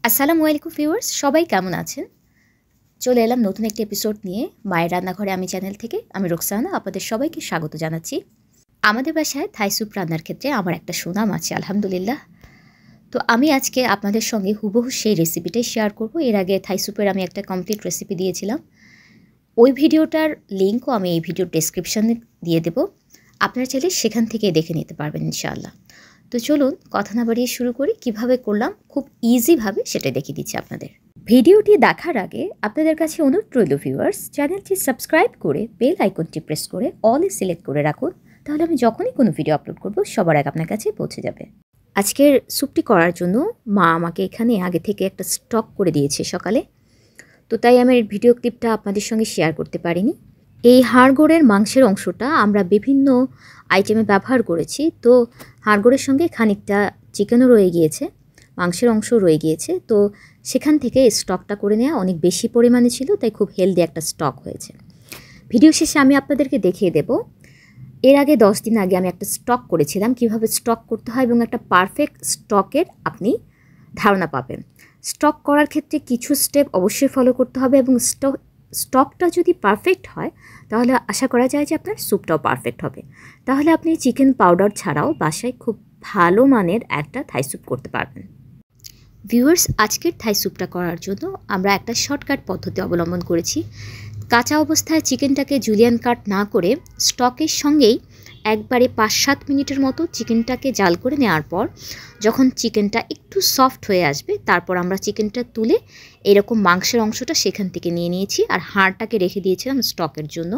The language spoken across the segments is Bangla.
আসসালামু আলাইকুম ভিউয়ার্স, সবাই কেমন আছেন? চলে এলাম নতুন একটি এপিসোড নিয়ে মায়ের রান্নাঘরে আমি চ্যানেল থেকে। আমি রোকসানা, আপনাদের সবাইকে স্বাগত জানাচ্ছি। আমাদের বাসায় থাই স্যুপ রান্নার ক্ষেত্রে আমার একটা সুনাম আছে, আলহামদুলিল্লাহ। তো আমি আজকে আপনাদের সঙ্গে হুবহু সেই রেসিপিটাই শেয়ার করব। এর আগে থাই স্যুপের আমি একটা কমপ্লিট রেসিপি দিয়েছিলাম, ওই ভিডিওটার লিঙ্কও আমি এই ভিডিওর ডেসক্রিপশনে দিয়ে দেব। আপনারা চাইলে সেখান থেকে দেখে নিতে পারবেন ইনশাআল্লাহ। তো চলুন কথা না বাড়িয়ে শুরু করি। কিভাবে করলাম খুব ইজিভাবে সেটা দেখিয়ে দিচ্ছি আপনাদের। ভিডিওটি দেখার আগে আপনাদের কাছে অনুরোধ রইল ভিউয়ার্স, চ্যানেলটি সাবস্ক্রাইব করে বেল আইকনটি প্রেস করে অলে সিলেক্ট করে রাখুন, তাহলে আমি যখনই কোনো ভিডিও আপলোড করব সবার আগে আপনার কাছে পৌঁছে যাবে। আজকের স্যুপটি করার জন্য মা আমাকে এখানে আগে থেকে একটা স্টক করে দিয়েছে সকালে, তো তাই আমি এর ভিডিও ক্লিপটা আপনাদের সঙ্গে শেয়ার করতে পারিনি। এই হাড়গোড়ের মাংসের অংশটা আমরা বিভিন্ন আইটেমে ব্যবহার করেছি, তো হাড়গোড়ের সঙ্গে খানিকটা চিকেনও রয়ে গিয়েছে, মাংসের অংশ রয়ে গিয়েছে, তো সেখান থেকে স্টকটা করে নেওয়া অনেক বেশি পরিমাণে ছিল, তাই খুব হেলদি একটা স্টক হয়েছে। ভিডিও শেষে আমি আপনাদেরকে দেখিয়ে দেব এর আগে 10 দিন আগে আমি একটা স্টক করেছিলাম, কিভাবে স্টক করতে হয় এবং একটা পারফেক্ট স্টকের আপনি ধারণা পাবেন। স্টক করার ক্ষেত্রে কিছু স্টেপ অবশ্যই ফলো করতে হবে এবং স্টকটা যদি পারফেক্ট হয় তাহলে আশা করা যায় যে আপনার স্যুপটাও পারফেক্ট হবে। তাহলে আপনি চিকেন পাউডার ছাড়াও বাসায় খুব ভালো মানের একটা থাই স্যুপ করতে পারবেন। ভিউয়ার্স, আজকের থাই স্যুপটা করার জন্য আমরা একটা শর্টকাট পদ্ধতি অবলম্বন করেছি। কাঁচা অবস্থায় চিকেনটাকে জুলিয়ান কাট না করে স্টকের সঙ্গেই একবারে 5-7 মিনিটের মতো চিকেনটাকে জাল করে নেওয়ার পর যখন চিকেনটা একটু সফট হয়ে আসবে, তারপর আমরা চিকেনটা তুলে এরকম মাংসের অংশটা সেখান থেকে নিয়ে নিয়েছি আর হাড়টাকে রেখে দিয়েছিলাম স্টকের জন্য।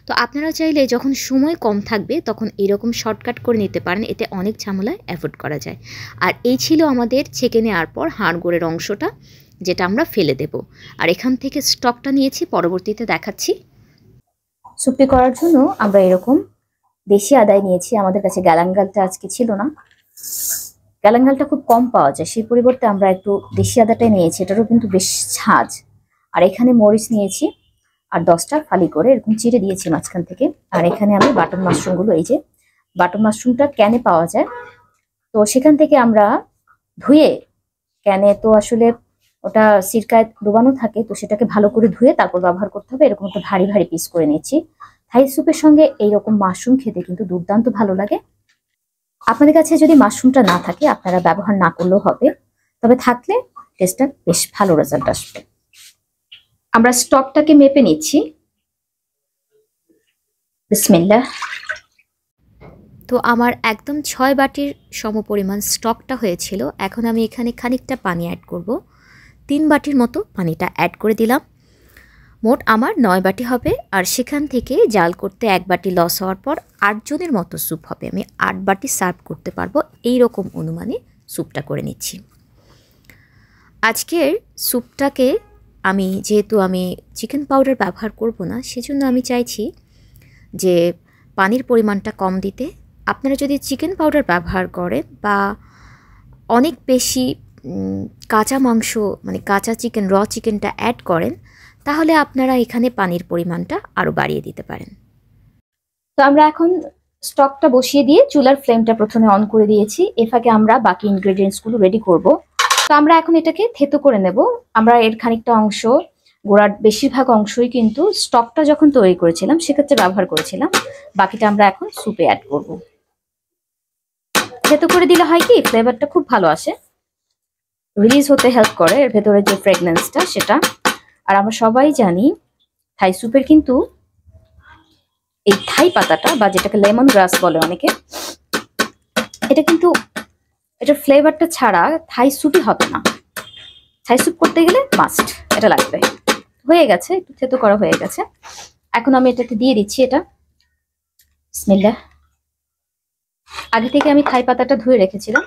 তো আপনারা চাইলে যখন সময় কম থাকবে তখন এরকম শর্টকাট করে নিতে পারেন, এতে অনেক ঝামেলায় অ্যাভয়েড করা যায়। আর এই ছিল আমাদের ছেঁকে নেওয়ার পর হাড়গোড়ের অংশটা, যেটা আমরা ফেলে দেব। আর এখান থেকে স্টকটা নিয়েছি, পরবর্তীতে দেখাচ্ছি। স্যুপটি করার জন্য আমরা এরকম দেশি আদায় নিয়েছি। আমাদের কাছে গ্যালাঙ্গালটা আজকে ছিল না, গ্যালাঙ্গালটা খুব কম পাওয়া যায়, সেই পরিবর্তে আমরা একটু দেশি আদাটাই নিয়েছি, এটারও কিন্তু বেশ ঝাঁজ। আর এখানে মরিচ নিয়েছি আর 10টা ফালি করে এরকম চিড়ে দিয়েছি মাঝখান থেকে। আর এখানে আমি বাটন মাশরুমগুলো, এই যে বাটন মাশরুমটা ক্যানে পাওয়া যায়, তো সেখান থেকে আমরা ধুয়ে, ক্যানে তো আসলে ওটা সিরকায় ডোবানো থাকে, তো সেটাকে ভালো করে ধুয়ে তারপর ব্যবহার করতে হবে। এরকম একটা ভারী ভারী পিস করে নিয়েছি। থাই স্যুপের সঙ্গে এইরকম মাশরুম খেতে কিন্তু দুর্দান্ত ভালো লাগে। আপনাদের কাছে যদি মাশরুমটা না থাকে আপনারা ব্যবহার না করলেও হবে, তবে থাকলে টেস্টটা বেশ ভালো রেজাল্ট আসবে। আমরা স্টকটাকে মেপে নিচ্ছি। বিসমিল্লাহ। তো আমার একদম 6 বাটির সমপরিমাণ স্টকটা হয়েছিল। এখন আমি এখানে খানিকটা পানি অ্যাড করব, 3 বাটির মতো পানিটা অ্যাড করে দিলাম। মোট আমার 9 বাটি হবে। আর সেখান থেকে জাল করতে 1 বাটি লস হওয়ার পর 8 জনের মতো স্যুপ হবে। আমি 8 বাটি সার্ভ করতে পারবো, এই রকম অনুমানে স্যুপটা করে নিচ্ছি। আজকের স্যুপটাকে যেহেতু আমি চিকেন পাউডার ব্যবহার করব না, সেজন্য আমি চাইছি যে পানির পরিমাণটা কম দিতে। আপনারা যদি চিকেন পাউডার ব্যবহার করেন বা অনেক বেশি কাঁচা মাংস মানে কাঁচা চিকেন, র চিকেনটা অ্যাড করেন, তাহলে আপনারা এখানে পানির পরিমাণটা আরও বাড়িয়ে দিতে পারেন। তো আমরা এখন স্টকটা বসিয়ে দিয়ে চুলার ফ্লেমটা প্রথমে অন করে দিয়েছি। এর ফাঁকে আমরা বাকি ইনগ্রেডিয়েন্টসগুলো রেডি করব। তো আমরা এখন এটাকে থেতো করে নেব। আমরা এর খানিকটা অংশ, গোড়ার বেশিরভাগ অংশই কিন্তু স্টকটা যখন তৈরি করেছিলাম সেক্ষেত্রে ব্যবহার করেছিলাম, বাকিটা আমরা এখন স্যুপে অ্যাড করব। থেতো করে দিলে হয় কি, ফ্লেভারটা খুব ভালো আসে, রিলিজ হতে হেল্প করে এর ভেতরে যে ফ্রেগনেন্সটা সেটা। আর আমরা সবাই জানি থাই স্যুপের কিন্তু এই থাই পাতাটা বা যেটাকে লেমন গ্রাস বলে অনেকে, এটা কিন্তু এটার ফ্লেভারটা ছাড়া থাই স্যুপই হবে না। থাই স্যুপ করতে গেলে মাস্ট এটা লাগবে। হয়ে গেছে, একটু থেতো করা হয়ে গেছে। এখন আমি এটাকে দিয়ে দিচ্ছি। এটা বিসমিল্লাহ। আগে থেকে আমি থাই পাতাটা ধুয়ে রেখেছিলাম,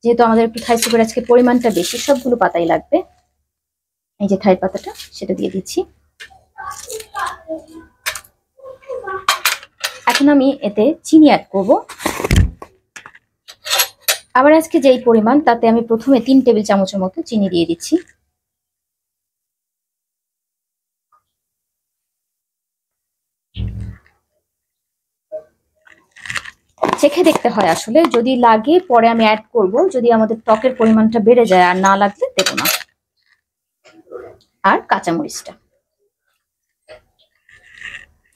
যেহেতু আমাদের একটু থাই স্যুপের আজকে পরিমাণটা বেশি, সবগুলো পাতাই লাগবে। এই যে থাই পাতাটা, সেটা দিয়ে দিচ্ছি। এখন আমি এতে চিনি অ্যাড করব। আবার আজকে যেই পরিমাণ, তাতে আমি প্রথমে 3 টেবিল চামচের মতো চিনি দিয়ে দিচ্ছি। চেখে দেখতে হয় আসলে, যদি লাগে পরে আমি অ্যাড করব, যদি আমাদের টকের পরিমাণটা বেড়ে যায়, আর না লাগলে দেবো না। আর কাঁচামরিচটা।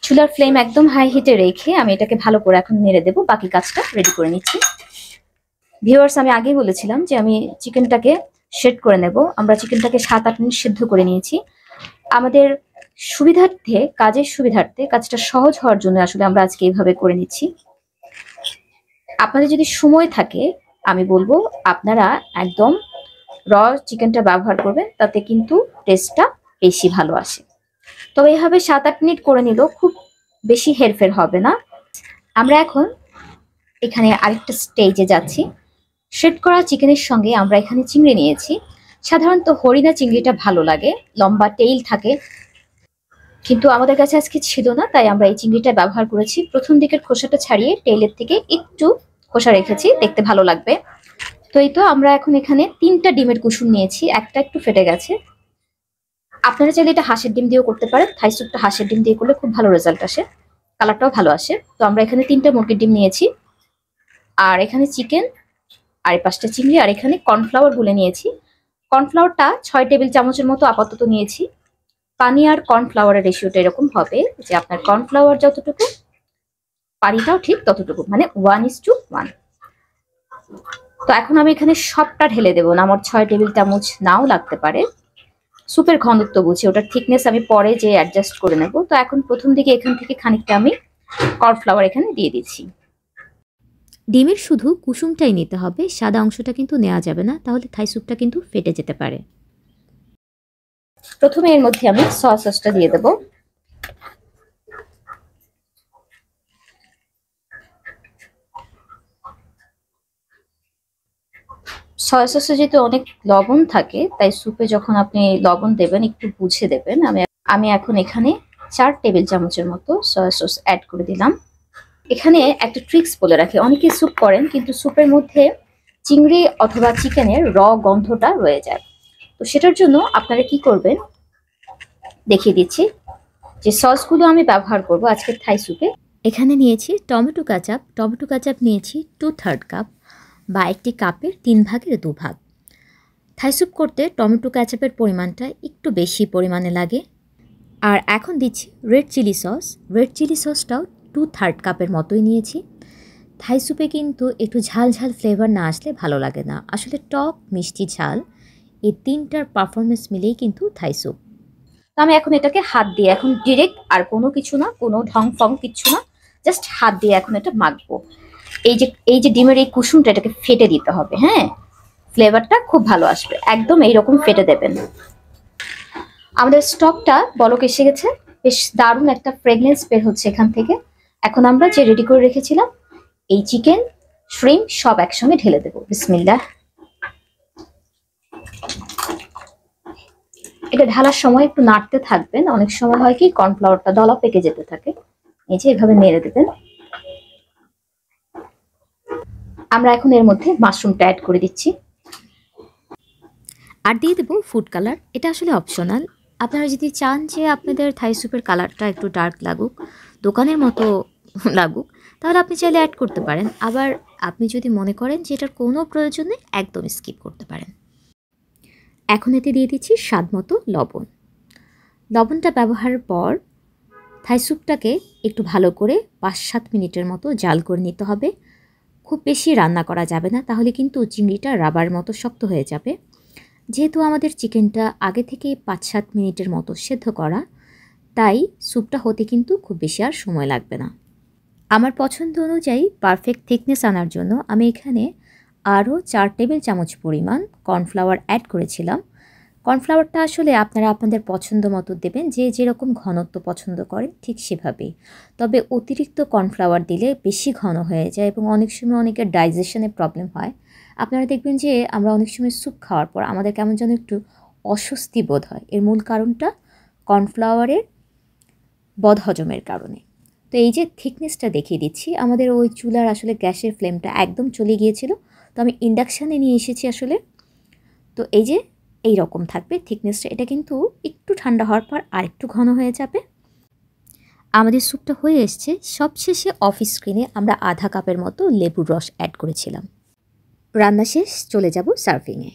চুলার ফ্লেম একদম হাই হিটে রেখে আমি এটাকে ভালো করে এখন নেড়ে দেবো, বাকি কাজটা রেডি করে নিচ্ছি। ভিউয়ার্স, আমি আগেই বলেছিলাম যে আমি চিকেনটাকে সেট করে নেব। আমরা চিকেনটাকে 7-8 মিনিট সিদ্ধ করে নিয়েছি। আমাদের সুবিধার্থে, কাজের সুবিধার্থে, কাজটা সহজ হওয়ার জন্য আসলে আমরা আজকে এইভাবে করে নিচ্ছি। আপনাদের যদি সময় থাকে আমি বলবো আপনারা একদম র চিকেনটা ব্যবহার করবেন, তাতে কিন্তু টেস্টটা বেশি ভালো আসে। তবে এইভাবে 7-8 মিনিট করে নিলেও খুব বেশি হেরফের হবে না। আমরা এখন এখানে আরেকটা স্টেজে যাচ্ছি। সেট করা চিকেনের সঙ্গে আমরা এখানে চিংড়ি নিয়েছি। সাধারণত হরিণা চিংড়িটা ভালো লাগে, লম্বা টেইল থাকে, কিন্তু আমাদের কাছে আজকে ছিল না, তাই আমরা এই চিংড়িটা ব্যবহার করেছি। প্রথম দিকের খোসাটা ছাড়িয়ে টেইলের থেকে একটু খোসা রেখেছি, দেখতে ভালো লাগবে। তো এই তো আমরা এখন এখানে 3টা ডিমের কুসুম নিয়েছি, একটা একটু ফেটে গেছে। আপনারা চাইলে এটা হাঁসের ডিম দিয়েও করতে পারেন। থাই স্যুপটা হাঁসের ডিম দিয়ে করলে খুব ভালো রেজাল্ট আসে, কালারটাও ভালো আসে। তো আমরা এখানে 3টা মুরগির ডিম নিয়েছি, আর এখানে চিকেন, আর এই 5টা চিংড়ি, আর এখানে কর্নফ্লাওয়ার গুলে নিয়েছি। কর্নফ্লাওয়ারটা 6 টেবিল চামচের মতো আপাতত নিয়েছি। পানি আর কর্নফ্লাওয়ারের রেশিওটা এরকম হবে যে আপনার কর্নফ্লাওয়ার যতটুকু, পানিটাও ঠিক ততটুকু, মানে 1:1। তো এখন আমি এখানে সবটা ঢেলে দেবো না, আমার 6 টেবিল চামচ নাও লাগতে পারে। স্যুপের ঘনত্ব বুঝে ওটার থিকনেস আমি পরে যে অ্যাডজাস্ট করে নেব। তো এখন প্রথম দিকে এখান থেকে খানিকটা আমি কর্নফ্লাওয়ার এখানে দিয়ে দিচ্ছি। ডিমের শুধু কুসুমটাই নিতে হবে, সাদা অংশটা কিন্তু নেওয়া যাবে না, তাহলে থাই স্যুপটা কিন্তু ফেটে যেতে পারে। প্রথমে এর মধ্যে আমি সয়া সসটা দিয়ে দেবো। সয়া সসে যেহেতু অনেক লবণ থাকে, তাই স্যুপে যখন আপনি লবণ দেবেন একটু বুঝে দেবেন। আমি এখন এখানে 4 টেবিল চামচের মতো সয়া সস অ্যাড করে দিলাম। এখানে একটা ট্রিক্স বলে রাখি, অনেকে স্যুপ করেন কিন্তু স্যুপের মধ্যে চিংড়ি অথবা চিকেনের গন্ধটা রয়ে যায়। তো সেটার জন্য আপনারা কি করবেন দেখিয়ে দিচ্ছি। যে সসগুলো আমি ব্যবহার করব আজকে থাই স্যুপে, এখানে নিয়েছি টমেটো কাচাপ। টমেটো কাচাপ নিয়েছি 2/3 কাপ, বা একটি কাপের 3 ভাগের 2 ভাগ। থাই স্যুপ করতে টমেটো কাচাপের পরিমাণটা একটু বেশি পরিমাণে লাগে। আর এখন দিচ্ছি red chilli sauce. Red chilli সসটাও 2/3 কাপের মতোই নিয়েছি। থাই স্যুপে কিন্তু একটু ঝাল ঝাল ফ্লেভার না আসলে ভালো লাগে না। আসলে টক, মিষ্টি, ঝাল এই 3টার পারফরমেন্স মিলেই কিন্তু থাই স্যুপ। তো আমি এখন এটাকে হাত দিয়ে, এখন ডিরেক্ট আর কোনো কিছু না, কোনো ঢং ফং কিচ্ছু না, জাস্ট হাত দিয়ে এখন এটা মাখবো। এই যে ডিমের এই কুসুমটা, এটাকে ফেটে দিতে হবে। হ্যাঁ, ফ্লেভারটা খুব ভালো আসবে, একদম এইরকম ফেটে দেবেন। আমাদের স্টকটা বলক এসে গেছে, বেশ দারুণ একটা ফ্রেগনেন্স বের হচ্ছে এখান থেকে। এখন আমরা যে রেডি করে রেখেছিলাম এই চিকেন, শ্রিম্প সব একসঙ্গে ঢেলে দেবো। বিসমিল্লাহ। এটা ঢালার সময় একটু নাড়তে থাকবেন, অনেক সময় হয় কি কর্নফ্লাওয়ারটা দলা পেকে যেতে থাকে। এই যে এভাবে নেড়ে দেবেন। আমরা এখন এর মধ্যে মাশরুমটা অ্যাড করে দিচ্ছি। আর দিয়ে দেবো ফুড কালার। এটা আসলে অপশনাল। আপনারা যদি চান যে আপনাদের থাই স্যুপের কালারটা একটু ডার্ক লাগুক, দোকানের মতো লাগুক, তাহলে আপনি চাইলে অ্যাড করতে পারেন। আবার আপনি যদি মনে করেন যে এটার কোনো প্রয়োজন নেই, একদম স্কিপ করতে পারেন। এখন এতে দিয়ে দিচ্ছি স্বাদ মতো লবণ। লবণটা ব্যবহারের পর থাই স্যুপটাকে একটু ভালো করে 5-7 মিনিটের মতো জাল করে নিতে হবে। খুব বেশি রান্না করা যাবে না, তাহলে কিন্তু চিংড়িটা রাবার মতো শক্ত হয়ে যাবে। যেহেতু আমাদের চিকেনটা আগে থেকে 5-7 মিনিটের মতো সেদ্ধ করা, তাই স্যুপটা হতে কিন্তু খুব বেশি আর সময় লাগবে না। আমার পছন্দ অনুযায়ী পারফেক্ট থিকনেস আনার জন্য আমি এখানে আরও 4 টেবিল চামচ পরিমাণ কর্নফ্লাওয়ার অ্যাড করেছিলাম। কর্নফ্লাওয়ারটা আসলে আপনারা আপনাদের পছন্দ মতো দেবেন, যে যেরকম ঘনত্ব পছন্দ করেন ঠিক সেভাবেই। তবে অতিরিক্ত কর্নফ্লাওয়ার দিলে বেশি ঘন হয়ে যায় এবং অনেক সময় অনেকের ডাইজেশনে প্রবলেম হয়। আপনারা দেখবেন যে আমরা অনেক সময় স্যুপ খাওয়ার পর আমাদের কেমন যেন একটু অস্বস্তি বোধ হয়। এর মূল কারণটা কর্নফ্লাওয়ারের বদহজমের কারণে। তো এই যে থিকনেসটা দেখিয়ে দিচ্ছি, আমাদের ওই চুলার আসলে গ্যাসের ফ্লেমটা একদম চলে গিয়েছিল, তো আমি ইন্ডাকশানে নিয়ে এসেছি আসলে। তো এই যে এই রকম থাকবে থিকনেসটা। এটা কিন্তু একটু ঠান্ডা হওয়ার পর আরেকটু ঘন হয়ে যাবে। আমাদের স্যুপটা হয়ে এসছে। সবশেষে অফ স্ক্রিনে আমরা আধা কাপের মতো লেবুর রস অ্যাড করেছিলাম। রান্না শেষ, চলে যাব সার্ভিংয়ে।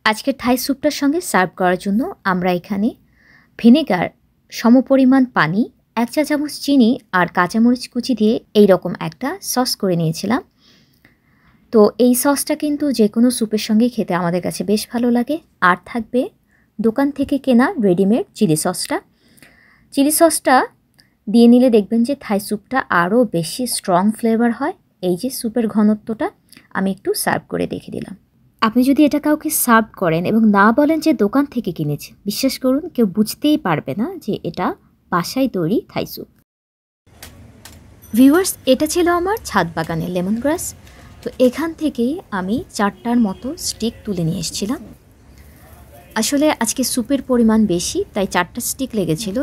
আজকের থাই স্যুপটার সঙ্গে সার্ভ করার জন্য আমরা এখানে ভিনেগার, সমপরিমাণ পানি, 1 চা চামচ চিনি আর কাঁচামরিচ কুচি দিয়ে এই রকম একটা সস করে নিয়েছিলাম। তো এই সসটা কিন্তু যে কোনো স্যুপের সঙ্গে খেতে আমাদের কাছে বেশ ভালো লাগে। আর থাকবে দোকান থেকে কেনা রেডিমেড চিলি সসটা। চিলি সসটা দিয়ে নিলে দেখবেন যে থাই স্যুপটা আরও বেশি স্ট্রং ফ্লেভার হয়। এই যে স্যুপের ঘনত্বটা আমি একটু সার্ভ করে দেখে দিলাম। আপনি যদি এটা কাউকে সার্ভ করেন এবং না বলেন যে দোকান থেকে কিনেছে, বিশ্বাস করুন কেউ বুঝতেই পারবে না যে এটা বাসায় তৈরি থাই স্যুপ। ভিউয়ার্স, এটা ছিল আমার ছাদ বাগানের লেমন গ্রাস। তো এখান থেকেই আমি 4টার মতো স্টিক তুলে নিয়ে এসেছিলাম। আসলে আজকে স্যুপের পরিমাণ বেশি, তাই 4টা স্টিক লেগেছিল।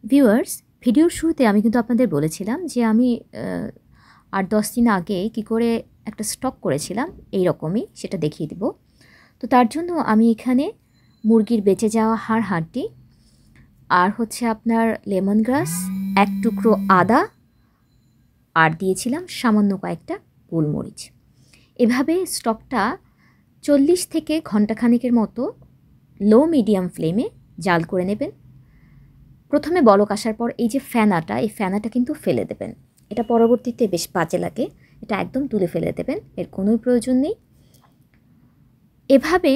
ভিউয়ার্স, ভিডিওর শুরুতে আমি কিন্তু আপনাদের বলেছিলাম যে আমি 8-10 দিন আগে কি করে একটা স্টক করেছিলাম, এই রকমই, সেটা দেখিয়ে দেব। তো তার জন্য আমি এখানে মুরগির বেঁচে যাওয়া হাড়টি আর হচ্ছে আপনার লেমন গ্রাস, 1 টুকরো আদা আর দিয়েছিলাম সামান্য কয়েকটা গোলমরিচ। এভাবে স্টকটা 40 থেকে ঘন্টাখানেকের মতো লো মিডিয়াম ফ্লেমে জাল করে নেবেন। প্রথমে বলক আসার পর এই যে ফেনাটা, এই ফেনাটা কিন্তু ফেলে দেবেন। এটা পরবর্তীতে বেশ বাজে লাগে, এটা একদম তুলে ফেলে দেবেন, এর কোনো প্রয়োজন নেই। এভাবে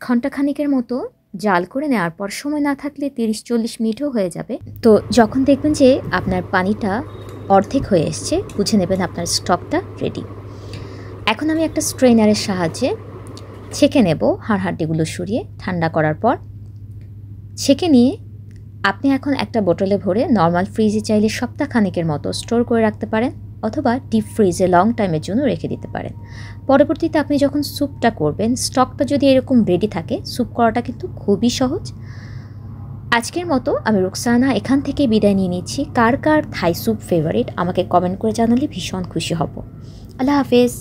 ঘন্টাখানেকের মতো জাল করে নেওয়ার পর সময় না থাকলে 30-40 মিনিটও হয়ে যাবে। তো যখন দেখবেন যে আপনার পানিটা অর্ধেক হয়ে এসছে, বুঝে নেবেন আপনার স্টকটা রেডি। এখন আমি একটা স্ট্রেনারের সাহায্যে ছেঁকে নেব হাড়গুলো সরিয়ে। ঠান্ডা করার পর ছেঁকে নিয়ে আপনি এখন একটা বোতলে ভরে নর্মাল ফ্রিজে চাইলে সপ্তাহখানেকের মতো স্টোর করে রাখতে পারেন, অথবা ডিপ ফ্রিজে লং টাইমের জন্য রেখে দিতে পারেন। পরবর্তীতে আপনি যখন স্যুপটা করবেন, স্টকটা যদি এরকম রেডি থাকে, স্যুপ করাটা কিন্তু খুবই সহজ। আজকের মতো আমি রুকসানা এখান থেকে বিদায় নিয়ে নিচ্ছি। কার কার থাই স্যুপ ফেভারিট আমাকে কমেন্ট করে জানালে ভীষণ খুশি হব। আল্লাহ হাফেজ।